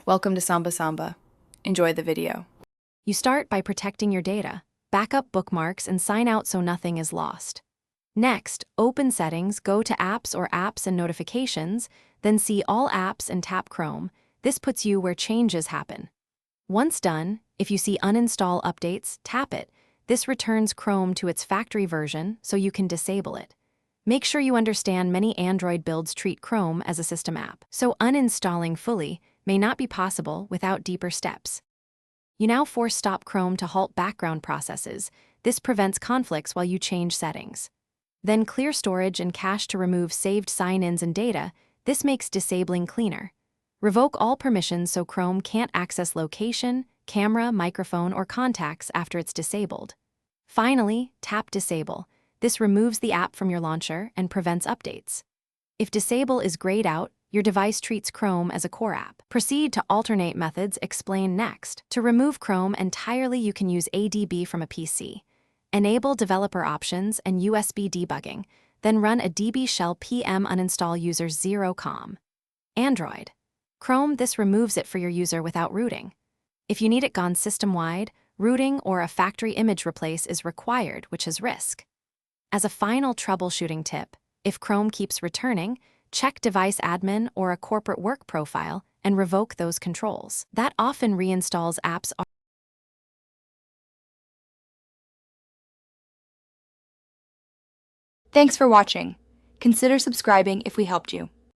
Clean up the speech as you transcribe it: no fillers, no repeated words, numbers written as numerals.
Welcome to Samba Samba. Enjoy the video. You start by protecting your data, back up bookmarks, and sign out so nothing is lost. Next, open Settings, go to Apps or Apps and Notifications, then see All Apps and tap Chrome. This puts you where changes happen. Once done, if you see Uninstall Updates, tap it. This returns Chrome to its factory version so you can disable it. Make sure you understand many Android builds treat Chrome as a system app, so uninstalling fully may not be possible without deeper steps. You now force Stop Chrome to halt background processes. This prevents conflicts while you change settings. Then clear storage and cache to remove saved sign-ins and data. This makes disabling cleaner. Revoke all permissions so Chrome can't access location, camera, microphone, or contacts after it's disabled. Finally, tap Disable. This removes the app from your launcher and prevents updates. If Disable is grayed out, your device treats Chrome as a core app. Proceed to alternate methods explained next. To remove Chrome entirely, you can use ADB from a PC. Enable developer options and USB debugging, then run a db shell pm uninstall user 0com. Android. Chrome, this removes it for your user without rooting. If you need it gone system-wide, rooting or a factory image replace is required, which is risk. As a final troubleshooting tip, if Chrome keeps returning, check device admin or a corporate work profile and revoke those controls. That often reinstalls apps. Thanks for watching. Consider subscribing if we helped you.